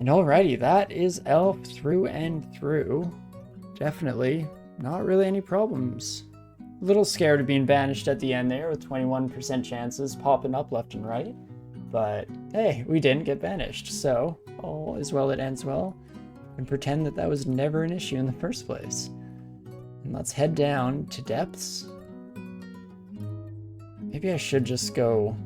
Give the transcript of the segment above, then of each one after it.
And alrighty, that is elf through and through. Definitely not really any problems. A little scared of being banished at the end there with 21% chances popping up left and right. But hey, we didn't get banished, so all is well that ends well. And pretend that that was never an issue in the first place. And let's head down to depths. Maybe I should just go...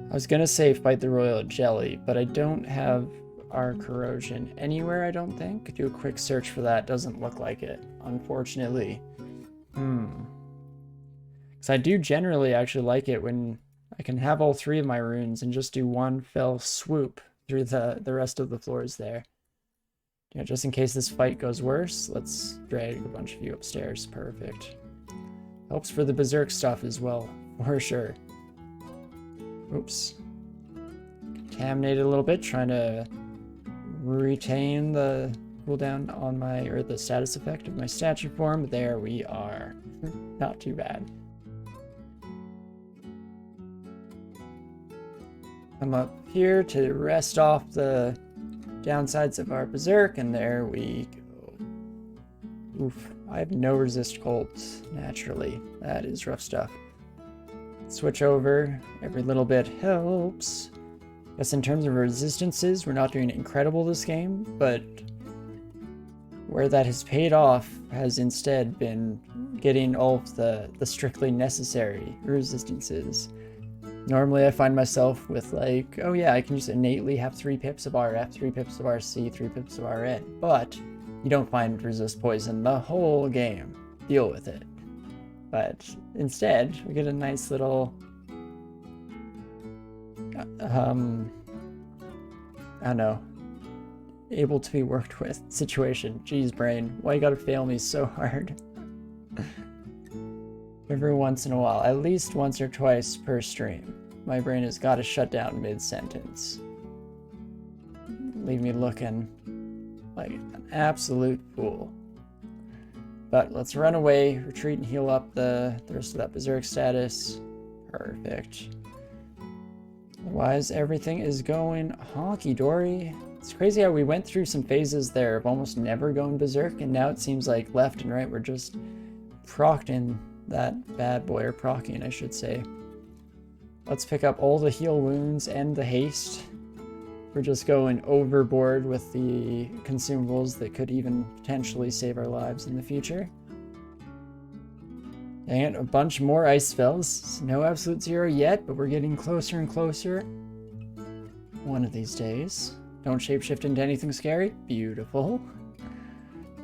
I was gonna say fight the royal jelly, but I don't have our corrosion anywhere, I don't think. Do a quick search for that, doesn't look like it, unfortunately. Because I do generally actually like it when I can have all three of my runes and just do one fell swoop through the rest of the floors there. Yeah, just in case this fight goes worse, let's drag a bunch of you upstairs. Perfect. Helps for the berserk stuff as well, for sure. Oops. Contaminated a little bit, trying to retain the cooldown on my, or the status effect of my statue form. There we are. Not too bad. I'm up here to rest off the downsides of our berserk, and there we go. Oof, I have no resist colds, naturally. That is rough stuff. Switch over, every little bit helps. Guess in terms of resistances, we're not doing incredible this game, but where that has paid off has instead been getting all of the strictly necessary resistances. Normally I find myself with like, oh yeah, I can just innately have 3 pips of RF, 3 pips of RC, 3 pips of RN, but you don't find resist poison the whole game. Deal with it. But instead, we get a nice little, I don't know, able to be worked with situation. Jeez, brain, why you gotta fail me so hard? Every once in a while, at least once or twice per stream, my brain has gotta shut down mid-sentence. Leave me looking like an absolute fool. But let's run away, retreat, and heal up the rest of that berserk status. Perfect. Otherwise, everything is going honky-dory. It's crazy how we went through some phases there of almost never going berserk, and now it seems like left and right we're just procting that bad boy, or proccing, I should say. Let's pick up all the heal wounds and the haste. We're just going overboard with the consumables that could even potentially save our lives in the future. Dang it, a bunch more ice spells. No absolute zero yet, but we're getting closer and closer. One of these days. Don't shapeshift into anything scary. Beautiful.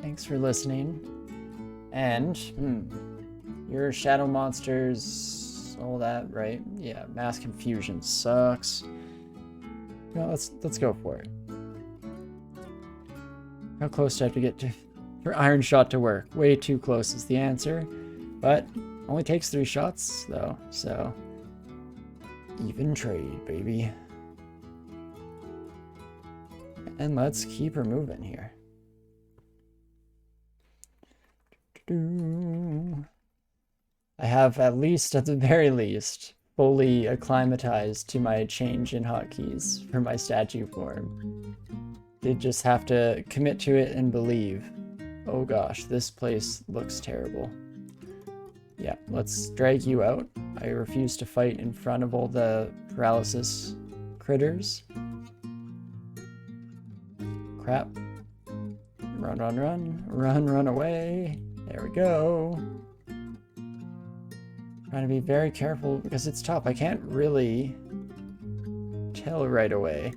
Thanks for listening. And, your shadow monsters, all that, right? Yeah, mass confusion sucks. Well, let's go for it. How close do I have to get for Iron Shot to work? Way too close is the answer, but only takes 3 shots though, so even trade, baby. And let's keep her moving here. I have, at least, at the very least, fully acclimatized to my change in hotkeys for my statue form. Did just have to commit to it and believe. Oh gosh, this place looks terrible. Yeah, let's drag you out. I refuse to fight in front of all the paralysis critters. Crap. Run, run, run. Run, run away. There we go. Trying to be very careful because it's tough. I can't really tell right away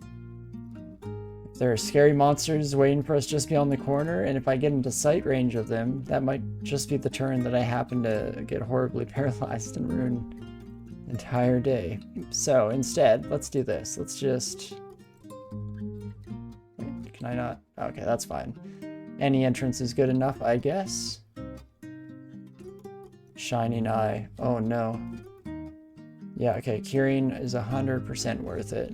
if there are scary monsters waiting for us just beyond the corner, and if I get into sight range of them, that might just be the turn that I happen to get horribly paralyzed and ruin the entire day. So instead, let's do this. Let's just... Wait, can I not? Okay, that's fine. Any entrance is good enough, I guess. Shining Eye. Oh no. Yeah, okay, curing is 100% worth it.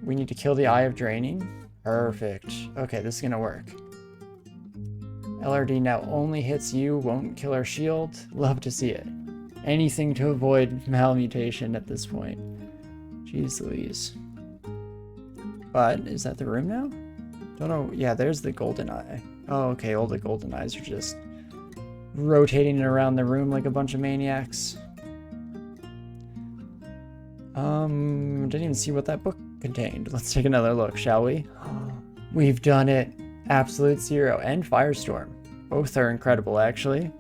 We need to kill the Eye of Draining. Perfect. Okay, this is gonna work. LRD now only hits you, won't kill our shield. Love to see it. Anything to avoid malmutation at this point. Jeez Louise. But is that the room now? Don't know. Yeah, there's the golden eye. Oh, okay. All the golden eyes are just rotating around the room like a bunch of maniacs. Didn't even see what that book contained. Let's take another look, shall we? We've done it. Absolute Zero and Firestorm. Both are incredible, actually.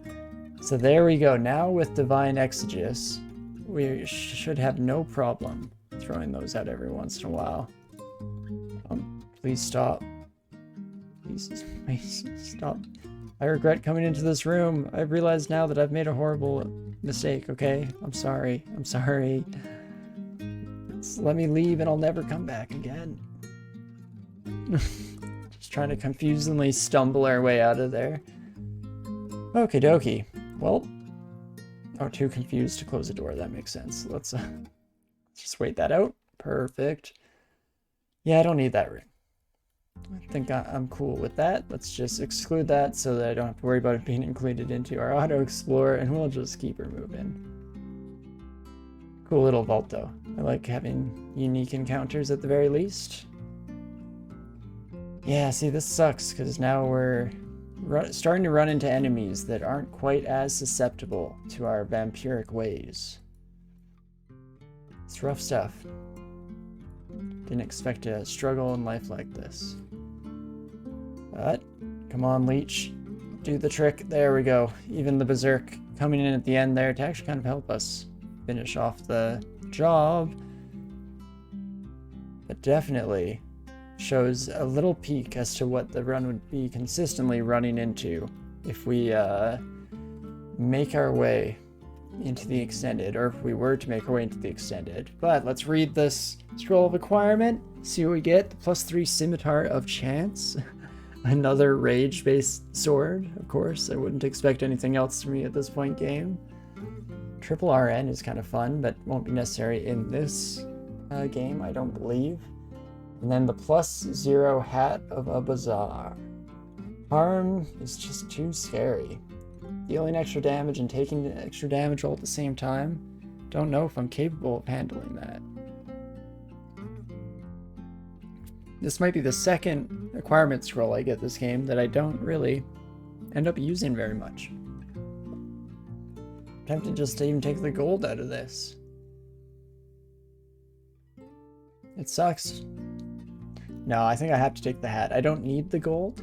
So there we go. Now with Divine Exegesis, we should have no problem throwing those out every once in a while. Please stop. Please stop. I regret coming into this room. I realize now that I've made a horrible mistake, okay? I'm sorry. I'm sorry. Just let me leave and I'll never come back again. Just trying to confusingly stumble our way out of there. Okie dokie. Well, oh, too confused to close the door. That makes sense. Let's just wait that out. Perfect. Yeah, I don't need that ring. I think I'm cool with that. Let's just exclude that so that I don't have to worry about it being included into our auto explorer, and we'll just keep her moving. Cool little vault though. I like having unique encounters at the very least. Yeah, see, this sucks because now we're starting to run into enemies that aren't quite as susceptible to our vampiric ways. It's rough stuff. Didn't expect to struggle in life like this. But, come on, Leech. Do the trick. There we go. Even the Berserk coming in at the end there to actually kind of help us finish off the job. But definitely shows a little peek as to what the run would be consistently running into if we make our way into the extended, or if we were to make our way into the extended. But let's read this scroll of acquirement, see what we get. The +3 Scimitar of Chance. Another rage-based sword, of course. I wouldn't expect anything else from me at this point game. Triple RN is kind of fun, but won't be necessary in this game, I don't believe. And then the +0 Hat of a Bazaar. Harm is just too scary. Dealing extra damage and taking extra damage all at the same time. Don't know if I'm capable of handling that. This might be the second acquirement scroll I get this game that I don't really end up using very much. I'm tempted just to even take the gold out of this. It sucks. No, I think I have to take the hat. I don't need the gold.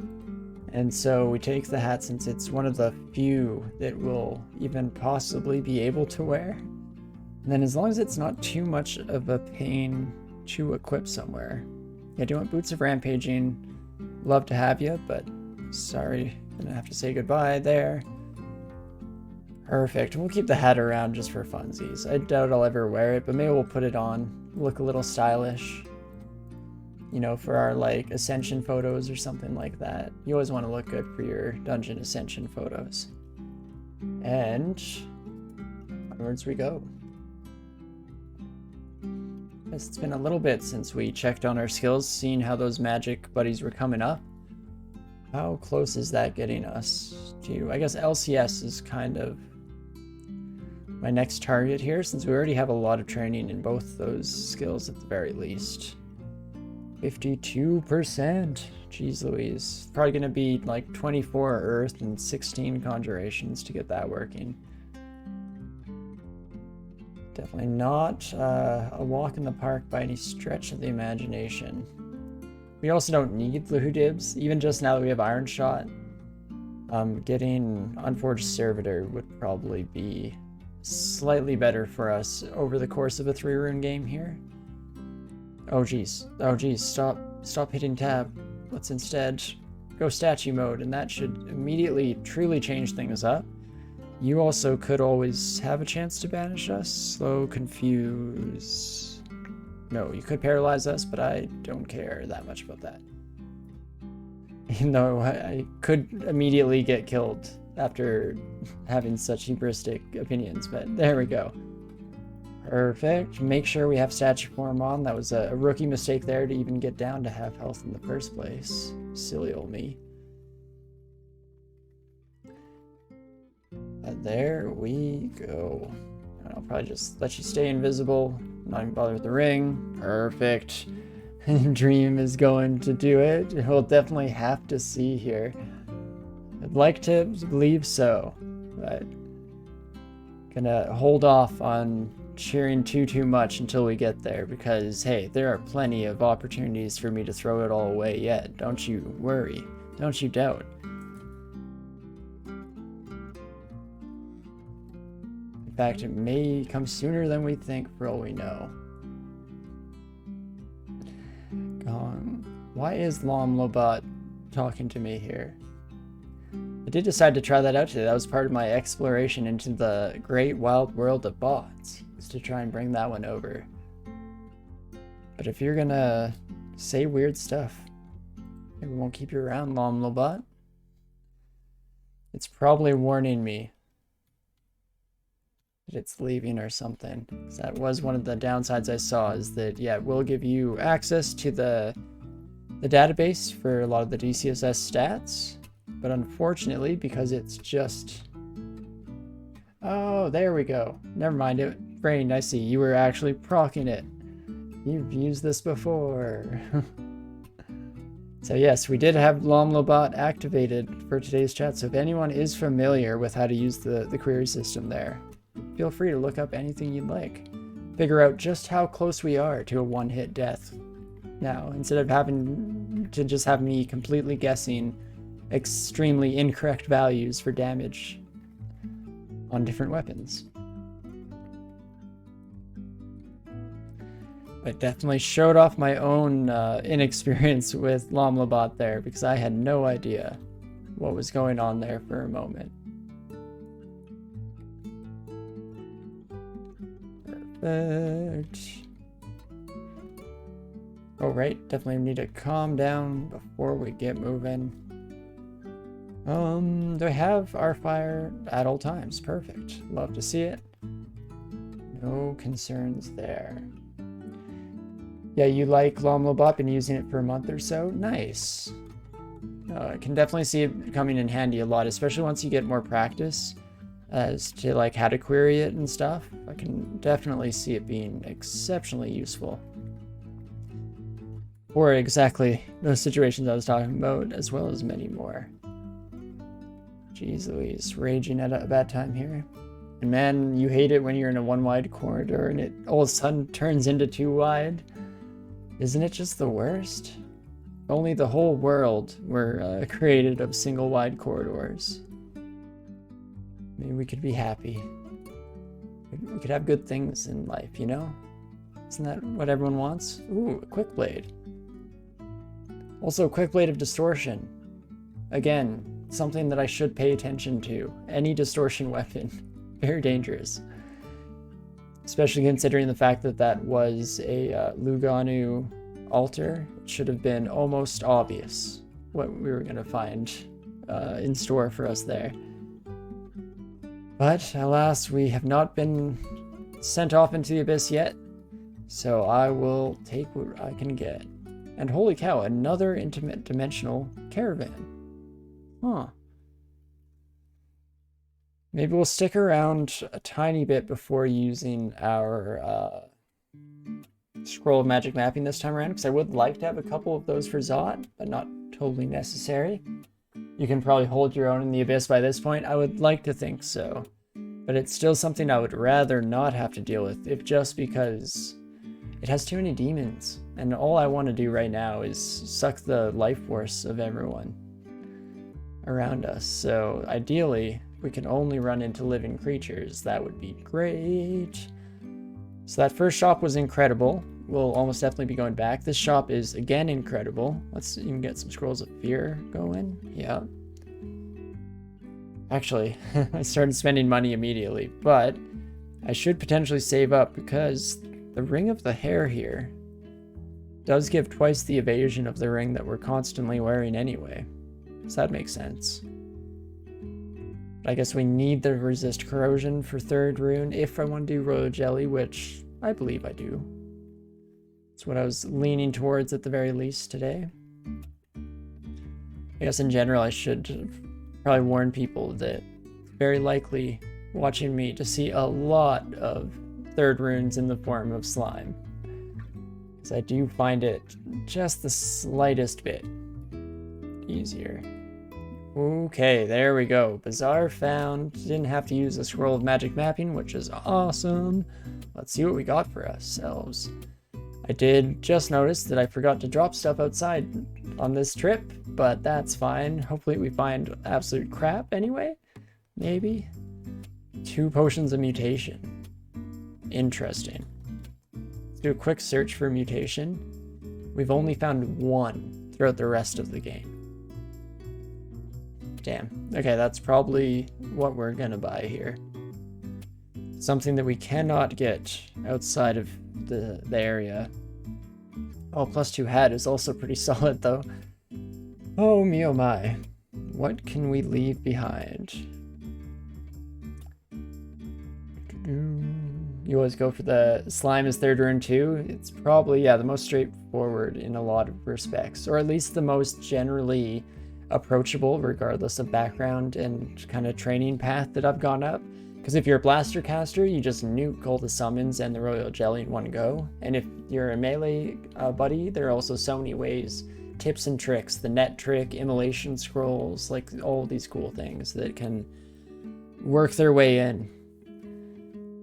And so we take the hat since it's one of the few that we'll even possibly be able to wear. And then as long as it's not too much of a pain to equip somewhere. Yeah, do you want Boots of Rampaging? Love to have you, but sorry, gonna have to say goodbye there. Perfect. We'll keep the hat around just for funsies. I doubt I'll ever wear it, but maybe we'll put it on. Look a little stylish. You know, for our, like, Ascension photos or something like that. You always want to look good for your Dungeon Ascension photos. And onwards we go. Yes, it's been a little bit since we checked on our skills, seeing how those magic buddies were coming up. How close is that getting us to... I guess LCS is kind of my next target here, since we already have a lot of training in both those skills at the very least. 52%. Jeez Louise. Probably going to be like 24 Earth and 16 Conjurations to get that working. Definitely not a walk in the park by any stretch of the imagination. We also don't need the Hoodibs. Even just now that we have Iron Shot, getting Unforged Servitor would probably be slightly better for us over the course of a 3-rune game here. Oh geez, stop hitting tab. Let's instead go statue mode, and that should immediately truly change things up. You also could always have a chance to banish us. Slow, confuse. No, you could paralyze us, but I don't care that much about that. Even though I could immediately get killed after having such hubristic opinions, but there we go. Perfect. Make sure we have statue form on. That was a rookie mistake there to even get down to half health in the first place. Silly old me. There we go. And I'll probably just let you stay invisible. Not even bother with the ring. Perfect. dream is going to do it. We'll definitely have to see here. I'd like to believe so, but gonna hold off on cheering too much until we get there, because hey, there are plenty of opportunities for me to throw it all away yet. Don't you worry. Don't you doubt. In fact, it may come sooner than we think for all we know. Why is Lomlobot talking to me here? I did decide to try that out today. That was part of my exploration into the great wild world of bots, is to try and bring that one over. But if you're gonna say weird stuff, maybe we won't keep you around, Lomlobot. It's probably warning me that it's leaving or something. So that was one of the downsides I saw, is that, yeah, it will give you access to the database for a lot of the DCSS stats. But unfortunately, because it's just... Oh, there we go. Never mind it. Brain, I see. You were actually proccing it. You've used this before. So yes, we did have Lomlobot activated for today's chat. So if anyone is familiar with how to use the query system there, feel free to look up anything you'd like. Figure out just how close we are to a one-hit death now, instead of having to just have me completely guessing extremely incorrect values for damage on different weapons. I definitely showed off my own inexperience with Lomlobot there, because I had no idea what was going on there for a moment. Perfect. Oh right, definitely need to calm down before we get moving. Do I have our fire at all times? Perfect. Love to see it. No concerns there. Yeah, you like Lomlobot, been using it for a month or so? Nice. I can definitely see it coming in handy a lot, especially once you get more practice as to like how to query it and stuff. I can definitely see it being exceptionally useful for exactly those situations I was talking about, as well as many more. Jeez Louise, raging at a bad time here. And man, you hate it when you're in a one-wide corridor and it all of a sudden turns into two wide. Isn't it just the worst? If only the whole world were created of single-wide corridors. Maybe we could be happy. We could have good things in life, you know? Isn't that what everyone wants? Ooh, a quick blade. Also, a quick blade of distortion. Again, something that I should pay attention to. Any distortion weapon, very dangerous. Especially considering the fact that that was a Luganu altar. It should have been almost obvious what we were going to find in store for us there. But alas, we have not been sent off into the abyss yet, so I will take what I can get. And holy cow, another interdimensional caravan. Huh. Maybe we'll stick around a tiny bit before using our scroll of magic mapping this time around, because I would like to have a couple of those for Zot, but not totally necessary. You can probably hold your own in the abyss by this point. I would like to think so, but it's still something I would rather not have to deal with, if just because it has too many demons, and all I want to do right now is suck the life force of everyone around us. So ideally, we can only run into living creatures. That would be great. So that first shop was incredible. We'll almost definitely be going back. This shop is again incredible. Let's even get some scrolls of fear going. Yeah. Actually, I started spending money immediately, but I should potentially save up, because the ring of the hair here does give twice the evasion of the ring that we're constantly wearing anyway. So that makes sense. I guess we need the resist corrosion for third rune if I want to do royal jelly, which I believe I do. That's what I was leaning towards at the very least today. I guess in general I should probably warn people that it's very likely watching me to see a lot of third runes in the form of slime. because I do find it just the slightest bit easier. Okay, there we go. Bazaar found. Didn't have to use the scroll of magic mapping, which is awesome. Let's see what we got for ourselves. I did just notice that I forgot to drop stuff outside on this trip, but that's fine. Hopefully we find absolute crap anyway. Maybe. 2 potions of mutation. Interesting. Let's do a quick search for mutation. We've only found 1 throughout the rest of the game. Damn. Okay, that's probably what we're gonna buy here. Something that we cannot get outside of the area. Oh, +2 hat is also pretty solid though. Oh me oh my. What can we leave behind? You always go for the slime as 3rd rune too. It's probably, yeah, the most straightforward in a lot of respects, or at least the most generally approachable regardless of background and kind of training path that I've gone up. Because if you're a blaster caster, you just nuke all the summons and the royal jelly in one go. And if you're a melee buddy, there are also so many ways, tips and tricks, the net trick, immolation scrolls, like all these cool things that can work their way in.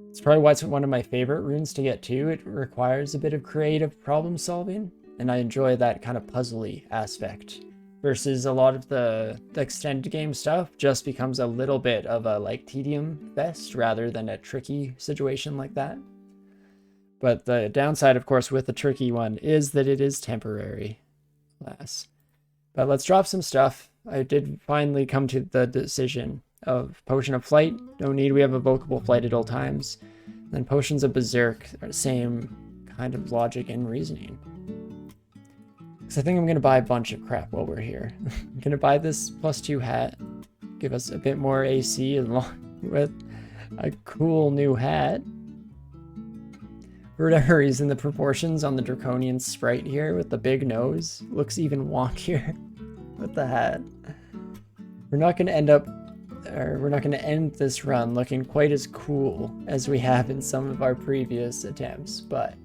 It's probably why it's one of my favorite runes to get to. It requires a bit of creative problem solving, and I enjoy that kind of puzzly aspect. Versus a lot of the extended game stuff just becomes a little bit of a like tedium fest rather than a tricky situation like that. But the downside, of course, with the tricky one is that it is temporary. But let's drop some stuff. I did finally come to the decision of Potion of Flight. No need, we have Evocable Flight at all times. And then Potions of Berserk are the same kind of logic and reasoning. So I think I'm going to buy a bunch of crap while we're here. I'm going to buy this +2 hat, give us a bit more AC along with a cool new hat. For whatever reason, the proportions on the Draconian sprite here with the big nose looks even wonkier with the hat. We're not going to end this run looking quite as cool as we have in some of our previous attempts, but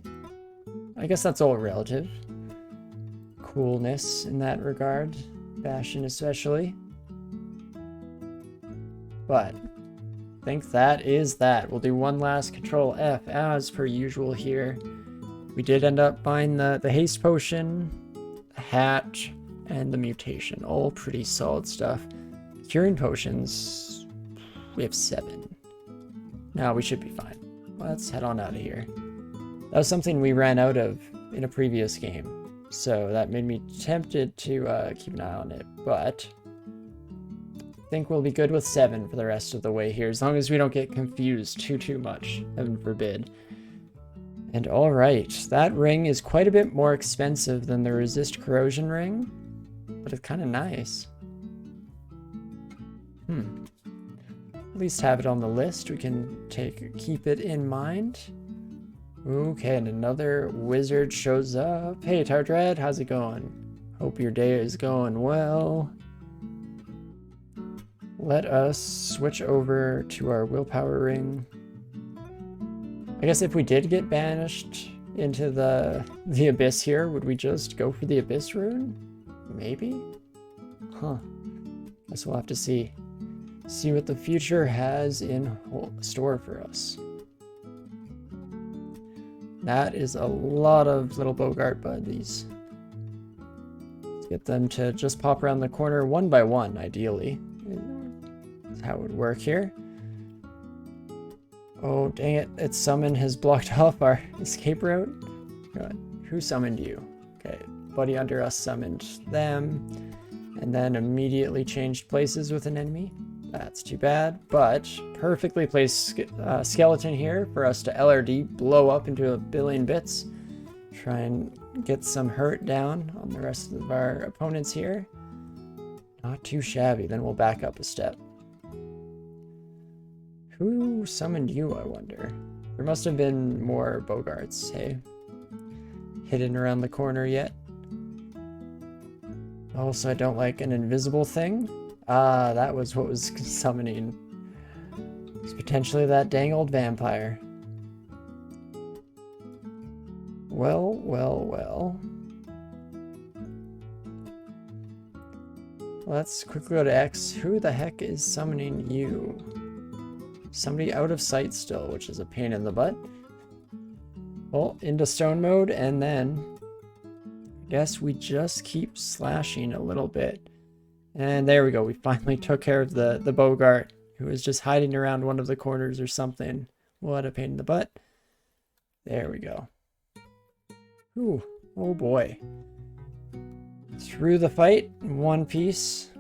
I guess that's all relative. Coolness in that regard, fashion especially. But I think that is that. We'll do one last Control F as per usual here. We did end up buying the haste potion, the hat, and the mutation. All pretty solid stuff. Curing potions, we have 7. Now we should be fine. Let's head on out of here. That was something we ran out of in a previous game. So that made me tempted to keep an eye on it, but I think we'll be good with 7 for the rest of the way here, as long as we don't get confused too much, heaven forbid. And alright, that ring is quite a bit more expensive than the Resist Corrosion ring, but it's kind of nice. At least have it on the list, we can keep it in mind. Okay, and another wizard shows up. Hey, Tardred, how's it going? Hope your day is going well. Let us switch over to our willpower ring. I guess if we did get banished into the abyss here, would we just go for the abyss rune? Maybe? Huh. Guess we'll have to see. See what the future has in store for us. That is a lot of little Bogart buddies. Let's get them to just pop around the corner one by one, ideally. That's how it would work here. Oh, dang it. Its summon has blocked off our escape route. God, who summoned you? Okay, buddy under us summoned them, and then immediately changed places with an enemy. That's too bad, but perfectly placed skeleton here for us to LRD, blow up into a billion bits. Try and get some hurt down on the rest of our opponents here. Not too shabby, then we'll back up a step. Who summoned you, I wonder? There must have been more Bogarts, hey? Hidden around the corner yet? Also, I don't like an invisible thing. Ah, that was what was summoning. It's potentially that dang old vampire. Well, well, well. Let's quickly go to X. Who the heck is summoning you? Somebody out of sight still, which is a pain in the butt. Well, into stone mode, and then I guess we just keep slashing a little bit. And there we go. We finally took care of the Bogart, who was just hiding around one of the corners or something. What a pain in the butt. There we go. Ooh, oh boy. Through the fight, in one piece.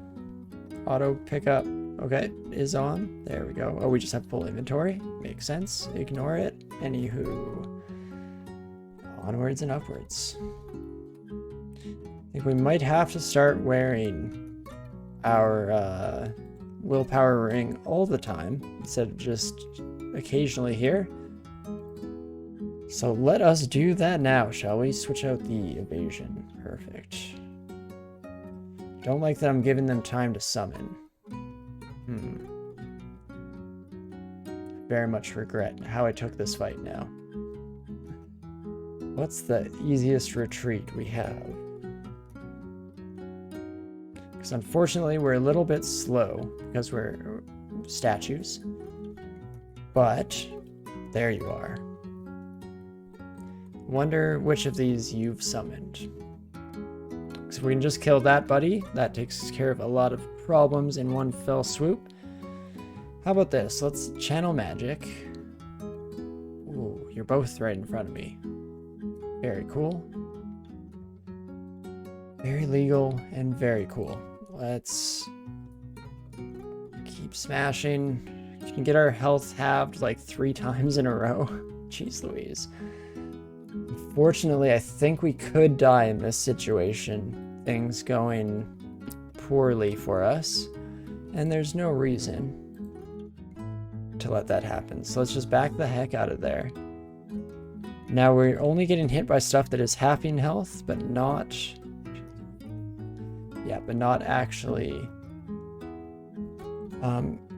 Auto pickup, okay, is on. There we go. Oh, we just have full inventory. Makes sense. Ignore it. Anywho. Onwards and upwards. I think we might have to start wearing our willpower ring all the time instead of just occasionally here. So let us do that now, shall we? Switch out the evasion. Perfect. Don't like that I'm giving them time to summon. Very much regret how I took this fight now. What's the easiest retreat we have? Because unfortunately we're a little bit slow because we're statues. But there you are. Wonder which of these you've summoned. Because if we can just kill that buddy, that takes care of a lot of problems in one fell swoop. How about this? Let's channel magic. Ooh, you're both right in front of me. Very cool. Very legal and very cool. Let's keep smashing. We can get our health halved like 3 times in a row. Jeez Louise. Unfortunately, I think we could die in this situation. Things going poorly for us. And there's no reason to let that happen. So let's just back the heck out of there. Now we're only getting hit by stuff that is halving health, but not... yeah, but not actually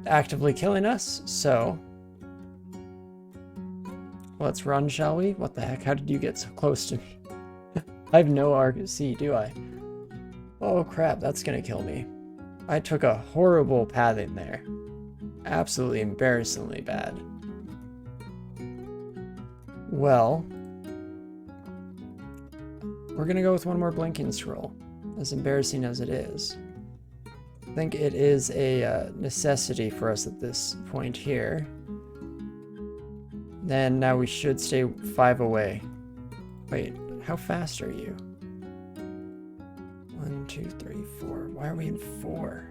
actively killing us. So let's run, shall we? What the heck? How did you get so close to me? I have no RC, do I? Oh crap, that's gonna kill me. I took a horrible pathing there. Absolutely embarrassingly bad. Well, we're gonna go with one more blinking scroll, as embarrassing as it is. I think it is a necessity for us at this point here. Then now we should stay 5 away. Wait, how fast are you? 1, 2, 3, 4. Why are we in 4?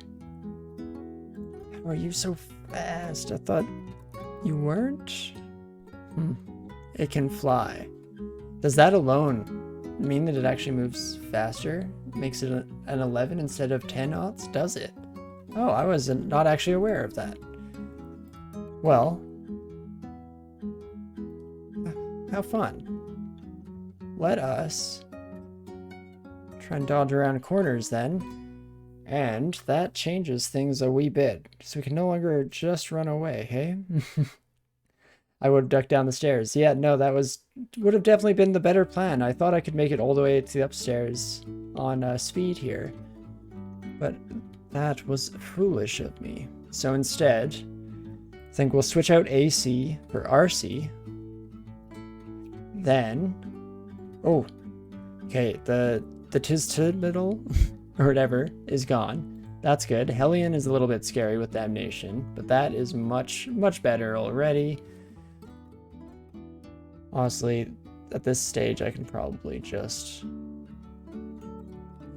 How are you so fast? I thought you weren't? It can fly. Does that alone mean that it actually moves faster? Makes it an 11 instead of 10 knots? Does it? Oh, I was not actually aware of that. Well, how fun. Let us try and dodge around corners then. And that changes things a wee bit. So we can no longer just run away, hey? I would have ducked down the stairs. Yeah, no, that would have definitely been the better plan. I thought I could make it all the way to the upstairs on speed here. But that was foolish of me. So instead, I think we'll switch out AC for RC. Then, oh, okay, the middle or whatever is gone. That's good. Hellion is a little bit scary with Damnation, but that is much, much better already. Honestly, at this stage, I can probably just...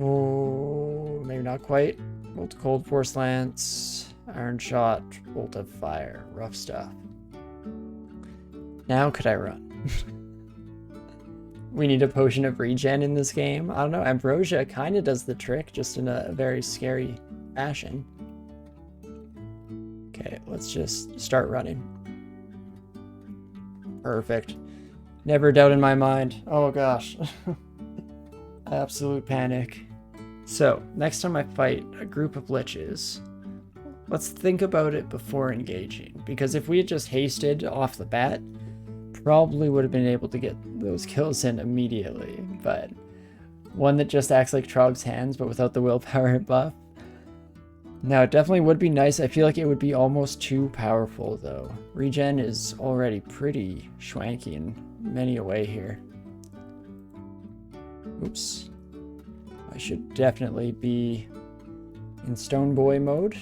oh, maybe not quite. Bolt of Cold, Force Lance, Iron Shot, Bolt of Fire. Rough stuff. Now could I run? We need a potion of regen in this game. I don't know, Ambrosia kind of does the trick, just in a very scary fashion. Okay, let's just start running. Perfect. Never doubt in my mind. Oh gosh. Absolute panic. So, next time I fight a group of liches, let's think about it before engaging. Because if we had just hasted off the bat, probably would have been able to get those kills in immediately, but one that just acts like Trog's hands but without the willpower buff. Now, it definitely would be nice. I feel like it would be almost too powerful, though. Regen is already pretty schwanky in many a way here. Oops. I should definitely be in Stone Boy mode.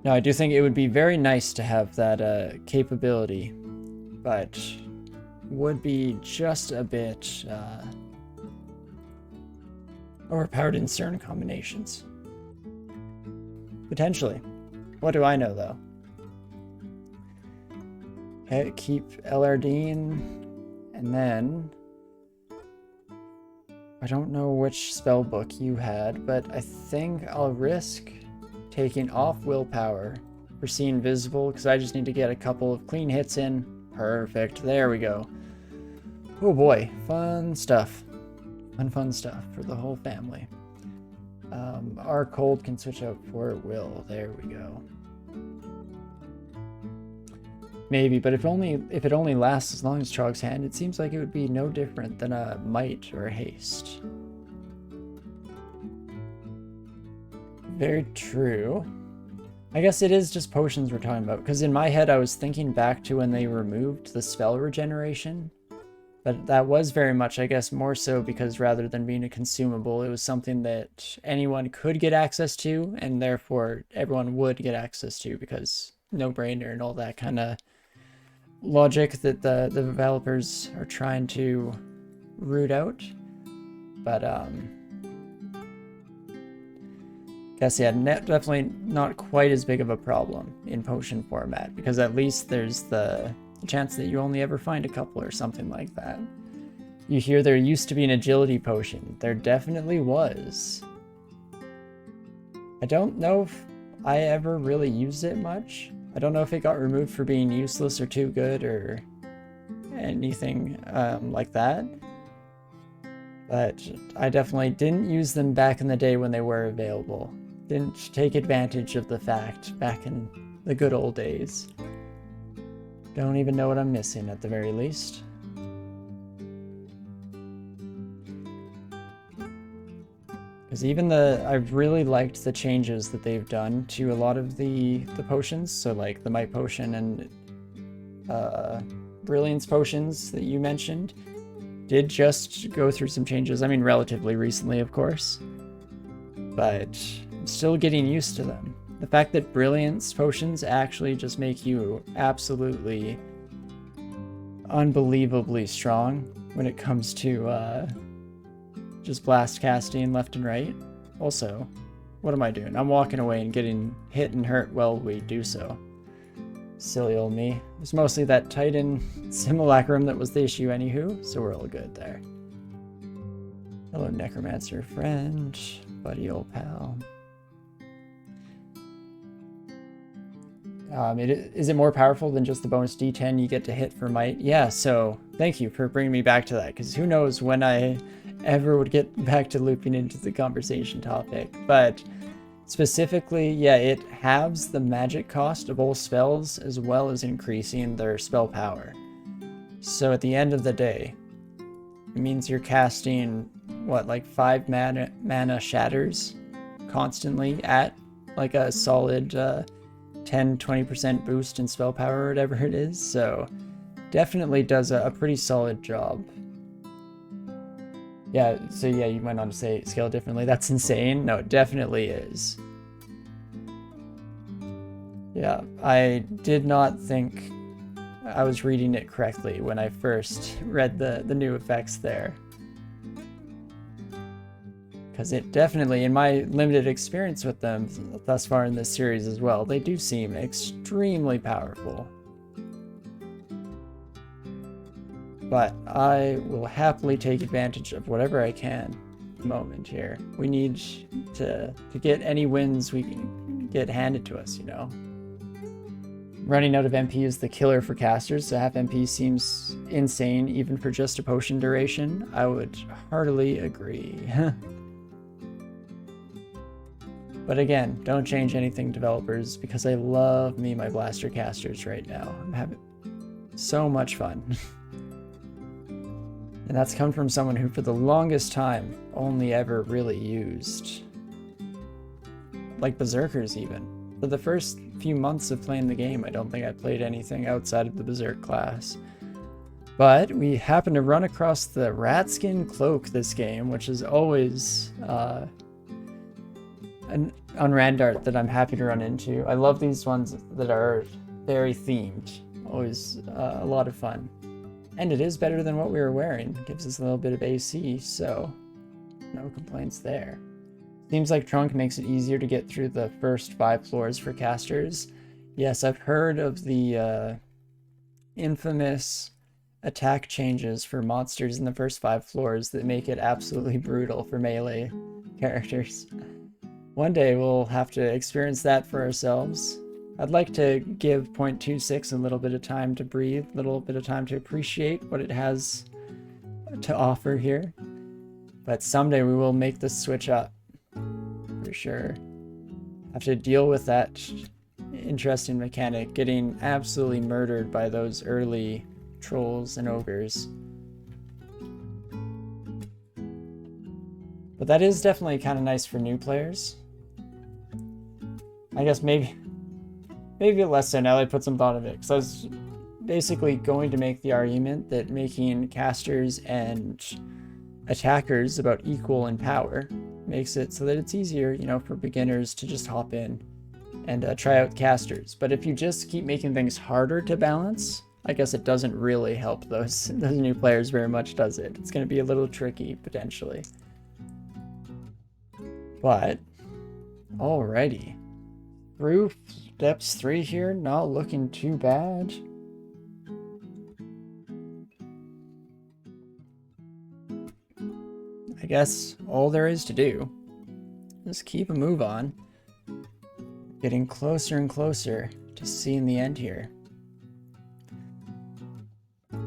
Now, I do think it would be very nice to have that capability, but would be just a bit overpowered in certain combinations. Potentially. What do I know, though? Okay, keep LRDing, and then I don't know which spell book you had, but I think I'll risk taking off willpower for seeing visible, because I just need to get a couple of clean hits in. Perfect. There we go. Oh boy, fun stuff. Fun stuff for the whole family. Our cold can switch out for will. There we go. Maybe, but if it only lasts as long as Trog's hand, it seems like it would be no different than a might or a haste. Very true. I guess it is just potions we're talking about, because in my head I was thinking back to when they removed the spell regeneration, but that was very much, I guess, more so because rather than being a consumable, it was something that anyone could get access to, and therefore everyone would get access to, because no-brainer and all that kind of logic that the developers are trying to root out. But guess, yeah, definitely not quite as big of a problem in potion format, because at least there's the chance that you only ever find a couple or something like that. You hear there used to be an agility potion. There definitely was. I don't know if I ever really used it much. I don't know if it got removed for being useless or too good or anything like that. But I definitely didn't use them back in the day when they were available. Didn't take advantage of the fact back in the good old days. Don't even know what I'm missing at the very least. Because even I've really liked the changes that they've done to a lot of the potions. So like the Might Potion and Brilliance Potions that you mentioned did just go through some changes. I mean, relatively recently, of course. But I'm still getting used to them. The fact that Brilliance Potions actually just make you absolutely unbelievably strong when it comes to just blast casting left and right. Also, what am I doing? I'm walking away and getting hit and hurt while we do so. Silly old me. It's mostly that Titan simulacrum that was the issue anywho, so we're all good there. Hello, Necromancer friend. Buddy old pal. Is it more powerful than just the bonus D10 you get to hit for might? Yeah, so thank you for bringing me back to that, because who knows when I ever would get back to looping into the conversation topic. But specifically, yeah, it halves the magic cost of all spells as well as increasing their spell power. So at the end of the day, it means you're casting, what, like 5 mana shatters constantly at like a solid 10-20% boost in spell power or whatever it is. So definitely does a pretty solid job. Yeah, so yeah, you went on to say scale differently. That's insane. No, it definitely is. Yeah, I did not think I was reading it correctly when I first read the new effects there. Because it definitely, in my limited experience with them thus far in this series as well, they do seem extremely powerful. But I will happily take advantage of whatever I can at the moment here. We need to get any wins we can get handed to us, you know. Running out of MP is the killer for casters, so half MP seems insane even for just a potion duration. I would heartily agree. But again, don't change anything, developers, because I love me my blaster casters right now. I'm having so much fun. And that's come from someone who for the longest time only ever really used like berserkers even. For the first few months of playing the game, I don't think I played anything outside of the berserk class. But we happened to run across the rat skin cloak this game, which is always an unrand art that I'm happy to run into. I love these ones that are very themed. Always a lot of fun. And it is better than what we were wearing. It gives us a little bit of AC, so no complaints there. Seems like Trunk makes it easier to get through the first 5 floors for casters. Yes, I've heard of the infamous attack changes for monsters in the first 5 floors that make it absolutely brutal for melee characters. One day we'll have to experience that for ourselves. I'd like to give 0.26 a little bit of time to breathe, a little bit of time to appreciate what it has to offer here. But someday we will make the switch up, for sure. Have to deal with that interesting mechanic, getting absolutely murdered by those early trolls and ogres. But that is definitely kind of nice for new players. I guess maybe less so now that I put some thought of it, because I was basically going to make the argument that making casters and attackers about equal in power makes it so that it's easier, you know, for beginners to just hop in and try out casters. But if you just keep making things harder to balance, I guess it doesn't really help those new players very much, does it? It's going to be a little tricky, potentially. But, alrighty. Through steps 3 here, not looking too bad. I guess all there is to do is keep a move on. Getting closer and closer to seeing the end here.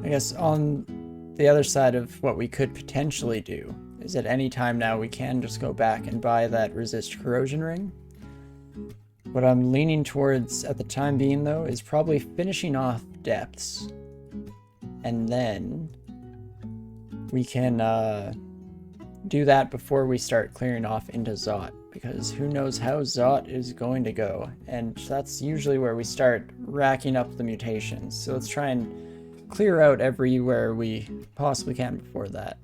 I guess on the other side of what we could potentially do is at any time now we can just go back and buy that resist corrosion ring. What I'm leaning towards at the time being, though, is probably finishing off depths. And then we can do that before we start clearing off into Zot, because who knows how Zot is going to go. And that's usually where we start racking up the mutations. So let's try and clear out everywhere we possibly can before that.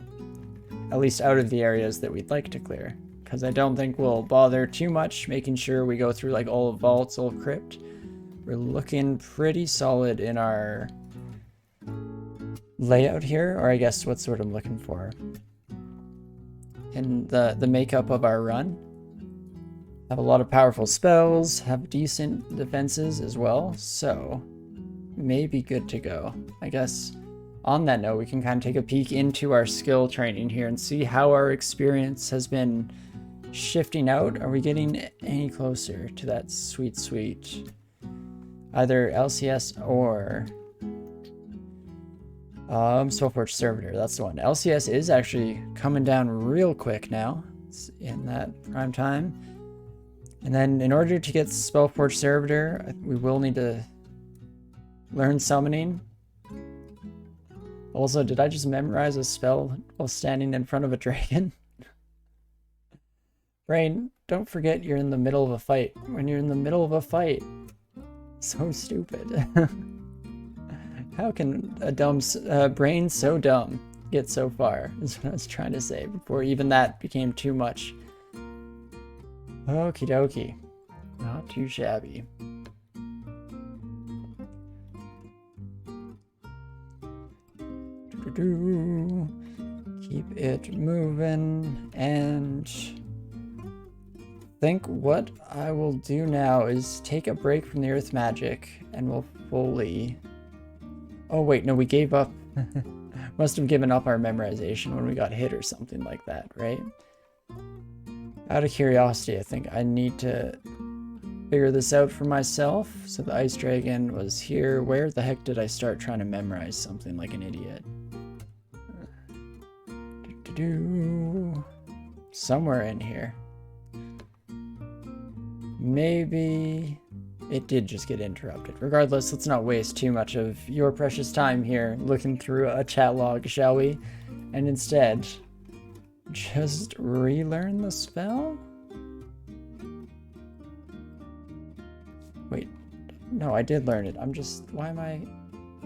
At least out of the areas that we'd like to clear. Because I don't think we'll bother too much making sure we go through like all of Vault's old crypt. We're looking pretty solid in our layout here, or I guess what's what I'm looking for. In the makeup of our run. Have a lot of powerful spells, have decent defenses as well, so may be good to go. I guess on that note, we can kind of take a peek into our skill training here and see how our experience has been shifting out. Are we getting any closer to that sweet either LCS or Spellforge Servitor? That's the one. LCS is actually coming down real quick now. It's in that prime time. And then in order to get Spellforge Servitor, we will need to learn summoning. Also, did I just memorize a spell while standing in front of a dragon? Brain, don't forget you're in the middle of a fight. When you're in the middle of a fight, so stupid. How can a dumb brain so dumb get so far, is what I was trying to say before even that became too much. Okie dokie. Not too shabby. Keep it moving, and I think what I will do now is take a break from the earth magic and we'll fully... Oh wait, no, we gave up. Must have given up our memorization when we got hit or something like that, right? Out of curiosity, I think I need to figure this out for myself. So the ice dragon was here. Where the heck did I start trying to memorize something like an idiot? Somewhere in here. maybe it did just get interrupted. Regardless, let's not waste too much of your precious time here looking through a chat log, shall we? And instead, just relearn the spell? Wait, no, I did learn it. I'm just, why am I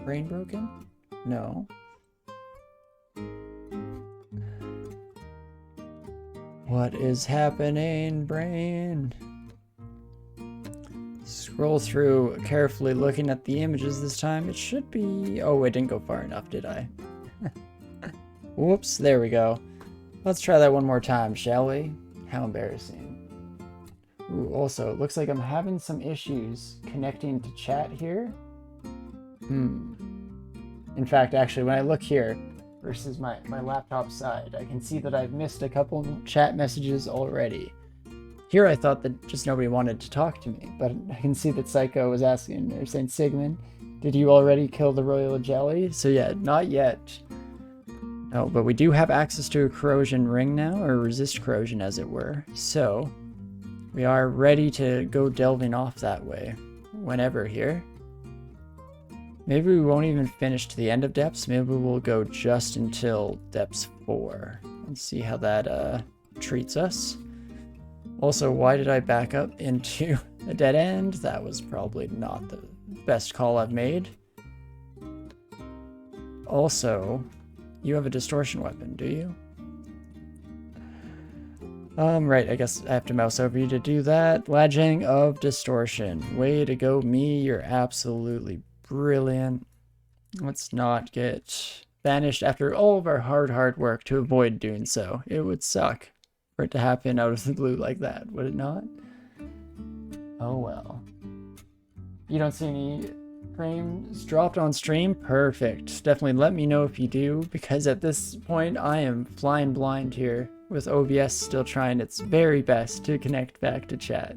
brain broken? No. What is happening, brain? Scroll through carefully, looking at the images this time. It should be... Oh, I didn't go far enough, did I? Whoops, there we go. Let's try that one more time, shall we? How embarrassing. Ooh, also, looks like I'm having some issues connecting to chat here. In fact, actually, when I look here versus my laptop side, I can see that I've missed a couple chat messages already. Here I thought that just nobody wanted to talk to me, but I can see that Psycho was asking, or saying, Sigmund, did you already kill the royal jelly? So yeah, not yet. No, but we do have access to a corrosion ring now, or resist corrosion as it were. So we are ready to go delving off that way whenever here. Maybe we won't even finish to the end of depths. Maybe we'll go just until depths 4 and see how that treats us. Also, why did I back up into a dead end? That was probably not the best call I've made. Also, you have a distortion weapon, do you? Right, I guess I have to mouse over you to do that. Ledging of distortion. Way to go, me. You're absolutely brilliant. Let's not get banished after all of our hard work to avoid doing so. It would suck for it to happen out of the blue like that, would it not? Oh well. You don't see any frames dropped on stream? Perfect. Definitely let me know if you do, because at this point I am flying blind here with OBS still trying its very best to connect back to chat.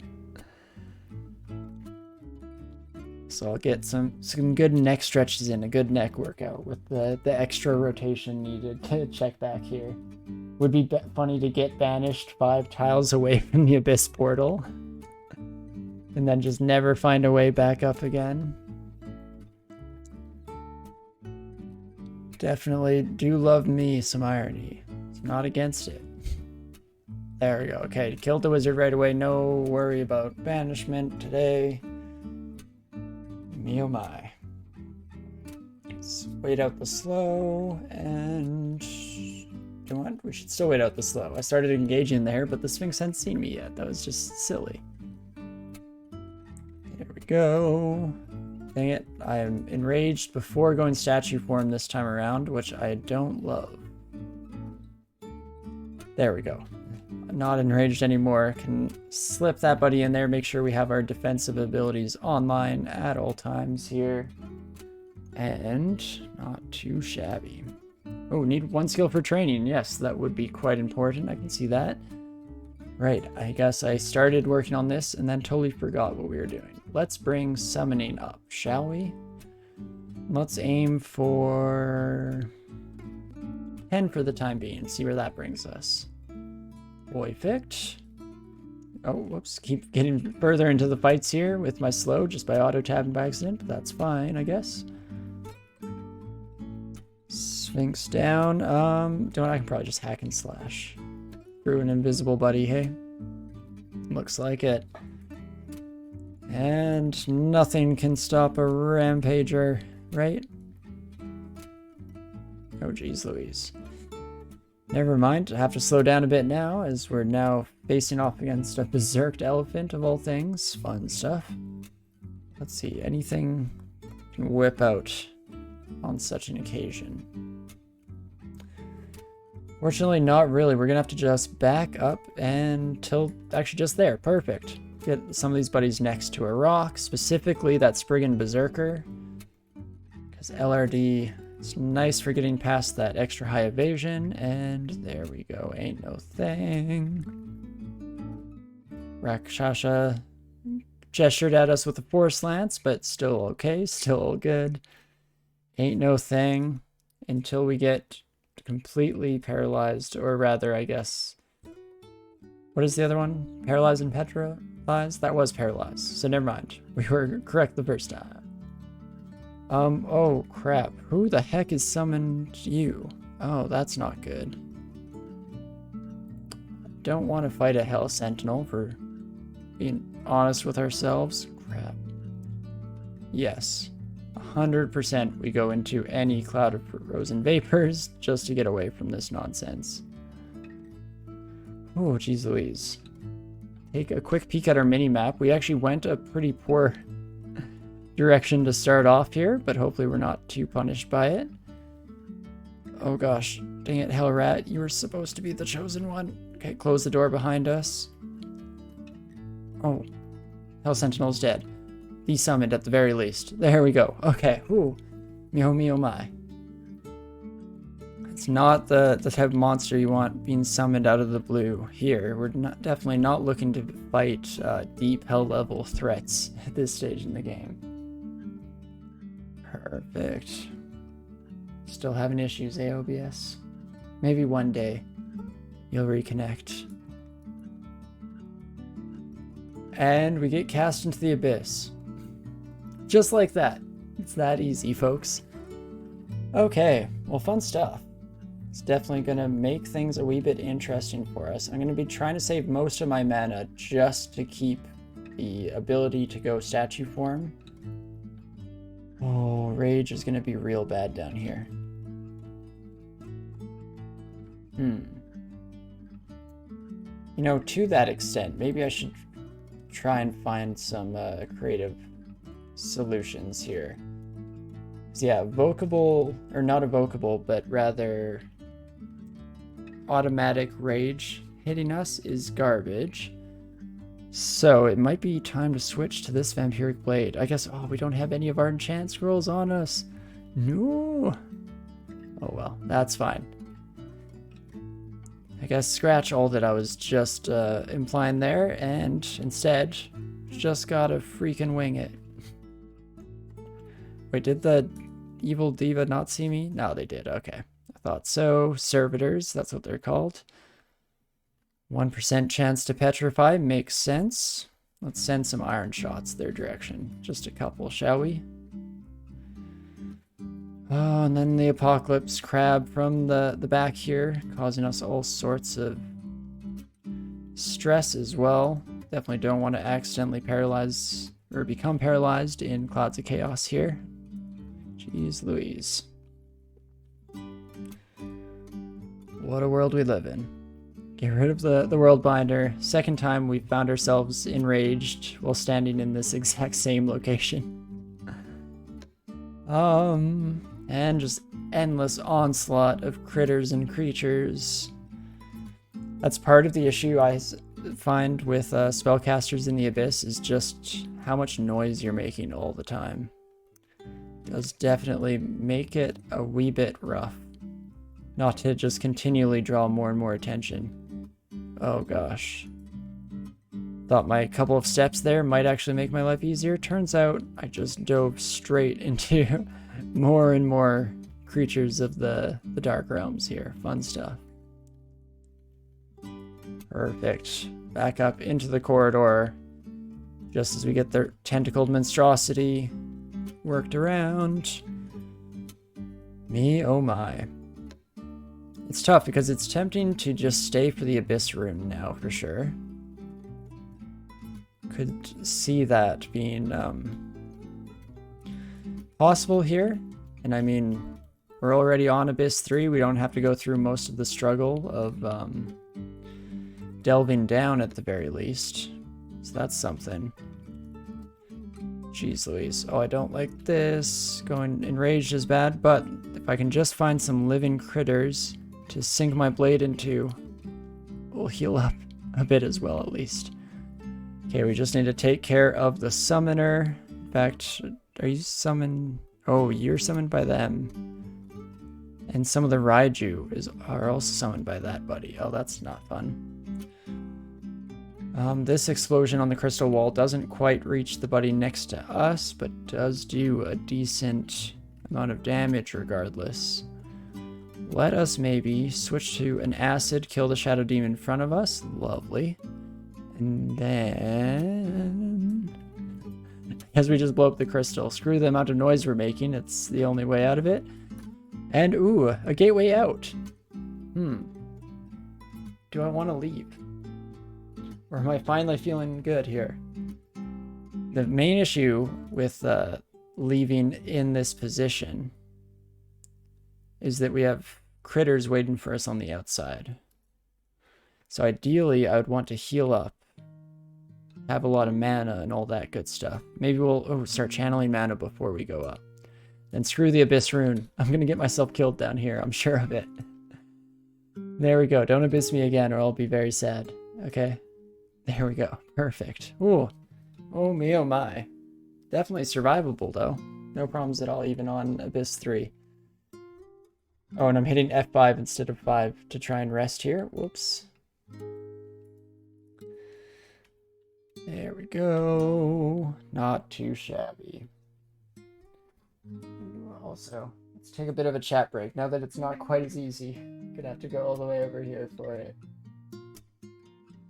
So I'll get some good neck stretches in, a good neck workout with the extra rotation needed to check back here. Would be funny to get banished 5 tiles away from the Abyss portal and then just never find a way back up again. Definitely do love me some irony. It's not against it. There we go. Okay, killed the wizard right away. No worry about banishment today. Me oh my. Let's wait out the slow and... You know what? We should still wait out the slow. I started engaging there, but the Sphinx hadn't seen me yet. That was just silly. There we go. Dang it. I am enraged before going statue form this time around, which I don't love. There we go. I'm not enraged anymore. Can slip that buddy in there, make sure we have our defensive abilities online at all times here. And not too shabby. Oh, need 1 skill for training. Yes, that would be quite important. I can see that. Right, I guess I started working on this and then totally forgot what we were doing. Let's bring summoning up, shall we? Let's aim for 10 for the time being and see where that brings us. Perfect. Oh, whoops. Keep getting further into the fights here with my slow just by auto-tabbing by accident, but that's fine, I guess. Sphinx down. I can probably just hack and slash through an invisible buddy, hey? Looks like it. And nothing can stop a rampager, right? Oh, geez Louise. Never mind, I have to slow down a bit now, as we're now facing off against a berserked elephant of all things. Fun stuff. Let's see, anything can whip out on such an occasion. Fortunately, not really. We're gonna have to just back up until actually just there. Perfect. Get some of these buddies next to a rock, specifically that Spriggan Berserker, because LRD is nice for getting past that extra high evasion. And there we go. Ain't no thing. Rakshasha gestured at us with a force lance, but still okay, still good. Ain't no thing until we get completely paralyzed, or rather, I guess, What is the other one? Paralyzed and petrified? That was paralyzed, so never mind. We were correct the first time. Oh crap. Who the heck has summoned you? Oh, that's not good. Don't want to fight a Hell Sentinel, for being honest with ourselves. Crap. Yes. 100% we go into any cloud of frozen vapors just to get away from this nonsense. Oh, geez Louise. Take a quick peek at our mini-map. We actually went a pretty poor direction to start off here, but hopefully we're not too punished by it. Oh gosh, dang it, Hellrat, you were supposed to be the chosen one. Okay, close the door behind us. Oh, Hell Sentinel's dead. Desummoned at the very least. There we go. Okay, ooh, me oh my. It's not the type of monster you want being summoned out of the blue here. We're definitely not looking to fight deep hell level threats at this stage in the game. Perfect. Still having issues, AOBS. Maybe one day you'll reconnect. And we get cast into the abyss. Just like that. It's that easy, folks. Okay, well, fun stuff. It's definitely going to make things a wee bit interesting for us. I'm going to be trying to save most of my mana just to keep the ability to go statue form. Oh, rage is going to be real bad down here. You know, to that extent, maybe I should try and find some creative solutions here. So yeah, evocable, or not evocable, but rather automatic rage hitting us is garbage. So it might be time to switch to this vampiric blade. I guess, oh, we don't have any of our enchant scrolls on us. No. Oh well, that's fine. I guess scratch all that I was just implying there, and instead, just gotta freaking wing it. Wait, did the evil diva not see me? No, they did. Okay. I thought so. Servitors, that's what they're called. 1% chance to petrify makes sense. Let's send some iron shots their direction. Just a couple, shall we? Oh, and then the apocalypse crab from the back here, causing us all sorts of stress as well. Definitely don't want to accidentally paralyze or become paralyzed in Clouds of Chaos here. Jeez Louise. What a world we live in. Get rid of the world binder. Second time we found ourselves enraged while standing in this exact same location. And just endless onslaught of critters and creatures. That's part of the issue I find with spellcasters in the Abyss, is just how much noise you're making all the time. Does definitely make it a wee bit rough. Not to just continually draw more and more attention. Oh gosh. Thought my couple of steps there might actually make my life easier. Turns out I just dove straight into more and more creatures of the Dark Realms here. Fun stuff. Perfect. Back up into the corridor. Just as we get the tentacled monstrosity worked around. Me, oh my. It's tough because it's tempting to just stay for the Abyss room now, for sure. Could see that being possible here. And I mean, we're already on Abyss 3. We don't have to go through most of the struggle of delving down at the very least. So that's something. Jeez Louise. Oh, I don't like this. Going enraged is bad, but if I can just find some living critters to sink my blade into, we'll heal up a bit as well, at least. Okay, we just need to take care of the summoner. In fact, are you summoned? Oh, you're summoned by them. And some of the Raiju are also summoned by that buddy. Oh, that's not fun. This explosion on the crystal wall doesn't quite reach the buddy next to us, but does do a decent amount of damage regardless. let us maybe switch to an acid, kill the shadow demon in front of us. Lovely. And then, as we just blow up the crystal, screw the amount of noise we're making. It's the only way out of it. And ooh, a gateway out. Do I want to leave? Or am I finally feeling good here? The main issue with leaving in this position is that we have critters waiting for us on the outside. So ideally, I would want to heal up, have a lot of mana and all that good stuff. Maybe we'll start channeling mana before we go up. Then screw the Abyss Rune. I'm going to get myself killed down here. I'm sure of it. There we go. Don't abyss me again or I'll be very sad. Okay. There we go. Perfect. Ooh. Oh me, oh my. Definitely survivable though. No problems at all, even on Abyss 3. Oh, and I'm hitting F5 instead of 5 to try and rest here. Whoops. There we go. Not too shabby. Also, let's take a bit of a chat break. Now that it's not quite as easy, gonna have to go all the way over here for it.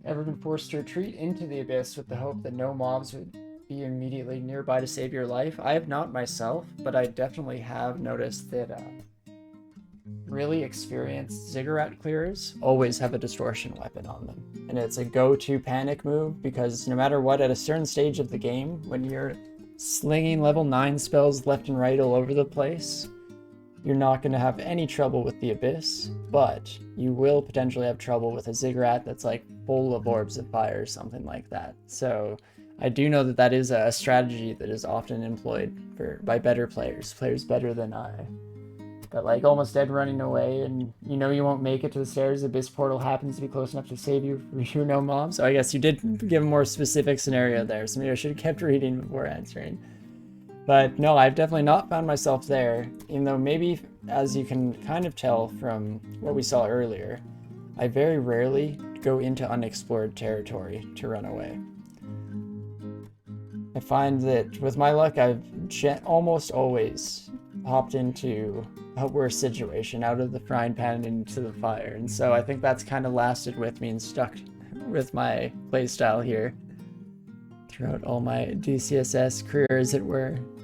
Ever been forced to retreat into the abyss with the hope that no mobs would be immediately nearby to save your life? I have not myself, but I definitely have noticed that really experienced ziggurat clearers always have a distortion weapon on them. And it's a go-to panic move because no matter what, at a certain stage of the game, when you're slinging level 9 spells left and right all over the place, you're not going to have any trouble with the Abyss, but you will potentially have trouble with a ziggurat that's like full of orbs of fire or something like that. So I do know that that is a strategy that is often employed by better players better than I. But like almost dead running away and you know you won't make it to the stairs, Abyss Portal happens to be close enough to save you from you no mom. So I guess you did give a more specific scenario there, so maybe I should have kept reading before answering. But no, I've definitely not found myself there, even though maybe, as you can kind of tell from what we saw earlier, I very rarely go into unexplored territory to run away. I find that with my luck, I've almost always hopped into a worse situation, out of the frying pan into the fire, and so I think that's kind of lasted with me and stuck with my playstyle here throughout all my DCSS career, as it were.